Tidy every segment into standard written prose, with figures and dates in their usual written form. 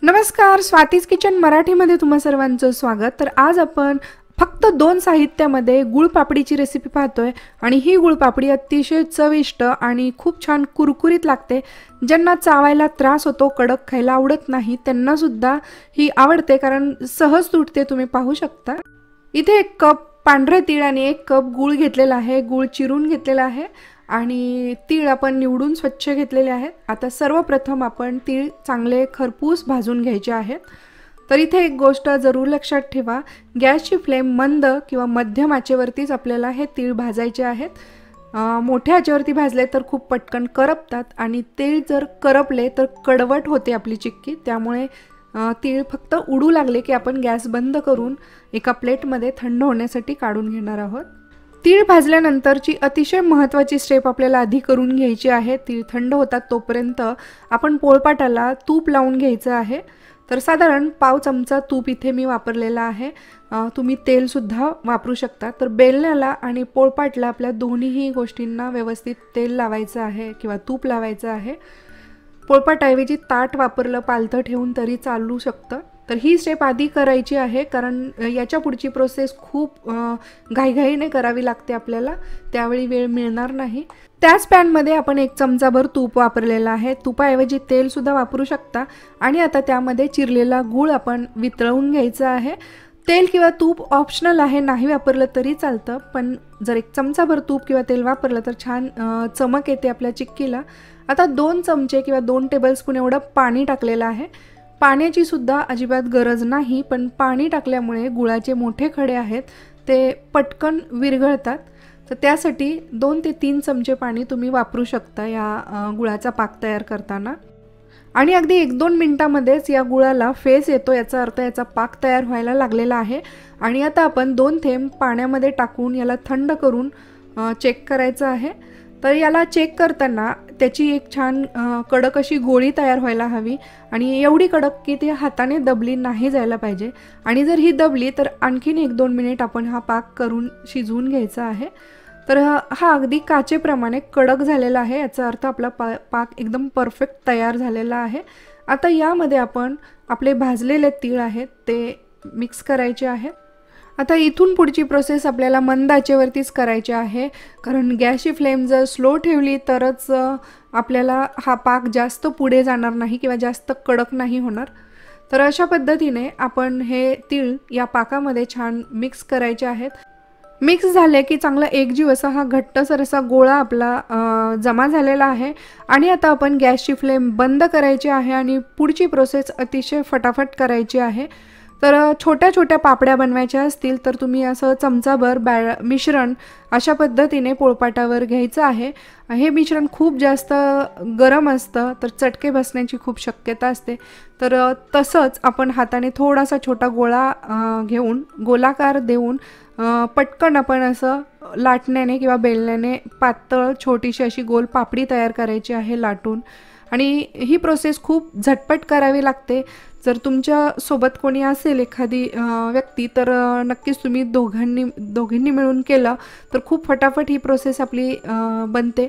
नमस्कार, स्वातीज किचन मराठीमध्ये तुम्हा सर्वांचं स्वागत। तर आज आपण फक्त 2 साहित्यामध्ये गुळ पापडीची रेसिपी पाहतोय आणि ही गुळ पापडी अतिशय चविष्ट आणि खूप छान कुरकुरीत लागते। ज्यांना चावायला त्रास होतो, कडक खायला आवडत नाही, त्यांना सुद्धा ही आवडते कारण सहज तुटते। तुम्ही पाहू शकता इथे 1 कप पांढरे तीळ आणि 1 कप गुळ घेतलेला आहे। गुळ चिरून घेतलेला आहे आणि तीळ आपण निवडून स्वच्छ घेतलेले आहेत। आता सर्वप्रथम आपण तीळ चांगले खरपूस भाजून घ्यायचे आहेत। तर इथे एक गोष्ट जरूर लक्षात ठेवा, गॅसची फ्लेम मंद किंवा मध्यम आचेवरतीच आपल्याला हे तीळ भाजायचे आहेत। मोठ्या आचेवरती भाजले तर खूप पटकन करपतात आणि तीळ जर करपले तर कडवट होते आपली चिक्की। त्यामुळे तीळ फक्त उडू लागले की आपण गॅस बंद करून एका प्लेटमध्ये थंड होण्यासाठी काढून घेणार आहोत। तीळ भाजल्यानंतरची अतिशय महत्त्वाची स्टेप आपल्याला आधी करून घ्यायची आहे। तीळ थंड होतात तोपर्यंत आपण पोळपाटाला तूप लावून घ्यायचं आहे। तर साधारण पाव चमचा तूप इथे मी वापरलेला आहे। तुम्ही तेल सुद्धा वापरू शकता। तर बेलण्याला आणि पोळपाटला आपल्या दोन्हीही गोष्टींना व्यवस्थित तेल लावायचं आहे किंवा तूप लावायचं आहे। पोळपाटाऐवजी ताट वापरलं पालथं ठेवून तरी चालू शकतं। तर ही स्टेप आधी करायची आहे कारण याच्या पुढची प्रोसेस खूप घाईघाईने करावी लागते आपल्याला, त्यावेळी वेळ मिळणार नाही। त्याच पॅनमध्ये आपण 1 चमचाभर तूप वापरलेला आहे। तुपाऐवजी तेल सुद्धा वापरू शकता आणि आता त्यामध्ये चिरलेला गूळ आपण वितळवून घ्यायचा आहे। तेल किंवा तूप ऑप्शनल आहे, नाही वापरलं तरी चालतं, पण जर 1 चमचाभर तूप किंवा तेल वापरलं तर छान चमक येते आपल्या चिक्कीला। आता 2 चमचे किंवा 2 टेबलस्पून एवढं पाणी टाकलेलं आहे। पाण्याची सुद्धा अजिबात गरज नाही, पण पाणी टाकल्यामुळे गुळाचे मोठे खडे आहेत ते पटकन विरघळतात। तर त्यासाठी 2 ते 3 चमचे पाणी तुम्ही वापरू शकता या गुळाचा पाक तयार करताना। आणि अगदी 1-2 मिनिटांमध्येच या गुळाला फेस येतो, याचा अर्थ याचा पाक तयार व्हायला लागलेला आहे। आणि आता आपण 2 थेंब पाण्यामध्ये टाकून याला थंड करून चेक करायचं आहे। तर याला चेक करताना त्याची एक छान कडक अशी गोळी तयार व्हायला हवी आणि एवढी कडक की ती हाताने दबली नाही जायला पाहिजे। आणि जर ही दबली तर आणखीन 1-2 मिनिट आपण हा पाक करून शिजवून घ्यायचा आहे। तर हा अगदी काचेप्रमाणे कडक झालेला आहे, याचा अर्थ आपला पाक एकदम परफेक्ट तयार झालेला आहे। आता यामध्ये आपण आपले भाजलेले तीळ आहेत ते मिक्स करायचे आहेत। आता इथून पुढची प्रोसेस आपल्याला मंद आचेवरतीच करायची आहे कारण गॅसची फ्लेम जर स्लो ठेवली तरच आपल्याला हा पाक जास्त पुढे जाणार नाही किंवा जास्त कडक नाही होणार। तर अशा पद्धतीने आपण हे तीळ या पाकामध्ये छान मिक्स करायचे आहेत। मिक्स झाले की चांगला एकजीव असा हा घट्टसर असा गोळा आपला जमा झालेला आहे। आणि आता आपण गॅसची फ्लेम बंद करायची आहे आणि पुढची प्रोसेस अतिशय फटाफट करायची आहे। तर छोट्या छोट्या पापड्या बनवायच्या असतील तर तुम्ही असं चमचाभर मिश्रण अशा पद्धतीने पोळपाटावर घ्यायचं आहे। हे मिश्रण खूप जास्त गरम असतं तर चटके बसण्याची खूप शक्यता असते। तर तसंच आपण हाताने थोडासा छोटा गोळा घेऊन गोलाकार देऊन पटकन आपण असं लाटण्याने किंवा बेलण्याने पातळ छोटीशी अशी गोल पापडी तयार करायची आहे लाटून। आणि ही प्रोसेस खूप झटपट करावी लागते। जर तुमच्या सोबत कोणी असेल एखादी व्यक्ती तर नक्कीच तुम्ही दोघींनी मिळून केलं तर खूप फटाफट ही प्रोसेस आपली बनते।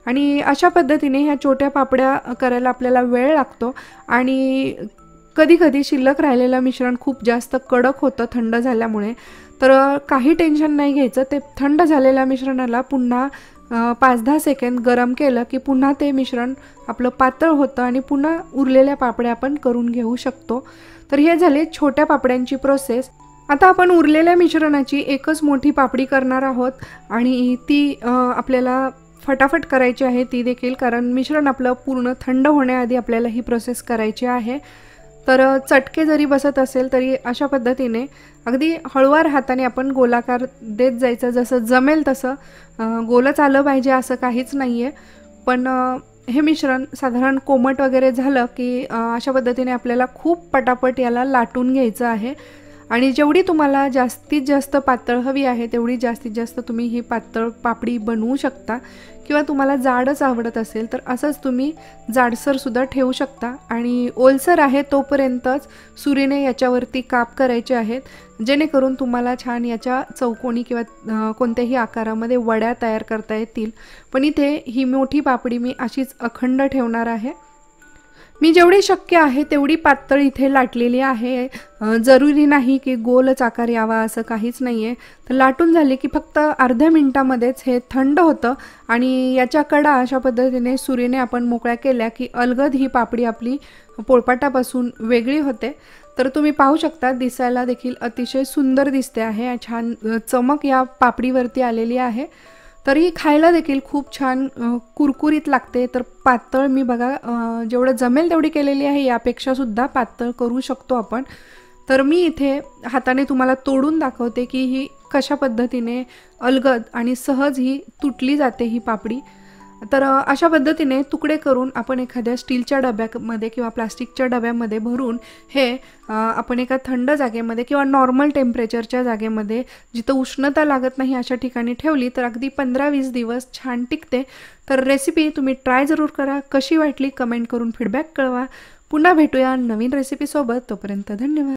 आणि अशा पद्धतीने ह्या छोट्या पापड्या करायला आपल्याला वेळ लागतो आणि कधी शिल्लक राहिलेलं मिश्रण खूप जास्त कडक होतं थंड झाल्यामुळे। तर काही टेन्शन नाही घ्यायचं, ते थंड झालेल्या मिश्रणाला पुन्हा 5-10 सेकंद गरम केलं की पुन्हा ते मिश्रण आपलं पातळ होतं आणि पुन्हा उरलेल्या पापड्या आपण करून घेऊ शकतो। तर हे झाले छोट्या पापड्यांची प्रोसेस। आता आपण उरलेल्या मिश्रणाची एकच मोठी पापडी करणार आहोत आणि ती आपल्याला फटाफट करायची आहे ती देखील, कारण मिश्रण आपलं पूर्ण थंड होण्याआधी आपल्याला ही प्रोसेस करायची आहे। तर चटके जरी बसत असेल तरी अशा पद्धतीने अगदी हळूवार हाताने आपण गोलाकार देत जायचं, जसं जमेल तसं। गोलच आलं पाहिजे असं काहीच नाही आहे, पण हे मिश्रण साधारण कोमट वगैरे झालं की अशा पद्धतीने आपल्याला खूप पटापट याला लाटून घ्यायचं आहे। आणि जेवढी तुम्हाला जास्तीत जास्त पातळ हवी आहे तेवढी जास्तीत जास्त तुम्ही ही पातळ पापडी बनवू शकता किंवा तुम्हाला जाडच आवडत असेल तर असंच तुम्ही जाडसर सुद्धा ठेवू शकता। आणि ओलसर आहे तोपर्यंतच सुरीने याच्यावरती काप करायचे आहेत, जेणेकरून तुम्हाला छान याच्या चौकोनी किंवा कोणत्याही आकारामध्ये वड्या तयार करता येतील। पण इथे ही मोठी पापडी मी अशीच अखंड ठेवणार आहे। मी जेवढी शक्य आहे तेवढी पातळ इथे लाटलेली आहे. जरुरी नाही की गोलच आकार यावा असं काहीच नाही आहे. तर लाटून झाले की फक्त अर्ध्या मिनिटामध्येच हे थंड होतं आणि याच्या कडा अशा पद्धतीने सुरीने आपण मोकळ्या केल्या की अलगद ही पापडी आपली पोळपाटापासून वेगळी होते. तर तुम्ही पाहू शकता दिसायला देखील अतिशय सुंदर दिसते आहे. छान चमक या पापडीवरती आलेली आहे. तरी खायला देखील खूप छान कुरकुरीत लागते. तर पातळ मी बघा जेवढं जमेल तेवढी केलेली आहे. यापेक्षा सुद्धा पातळ करू शकतो आपण. तर मी इथे हाताने तुम्हाला तोडून दाखवते की ही कशा पद्धतीने अलगद आणि सहज ही तुटली जाते ही पापडी. तर अशा पद्धतीने तुकडे करून आपण एखाद्या स्टीलच्या डब्यामध्ये किंवा प्लास्टिकच्या डब्यामध्ये भरून हे आपण एका थंड जागेमध्ये किंवा नॉर्मल टेम्परेचरच्या जागेमध्ये जिथं उष्णता लागत नाही अशा ठिकाणी ठेवली तर अगदी 15-20 दिवस छान टिकते. तर रेसिपी तुम्ही ट्राय जरूर करा. कशी वाटली कमेंट करून फीडबॅक कळवा. पुन्हा भेटूया नवीन रेसिपीसोबत. तोपर्यंत धन्यवाद.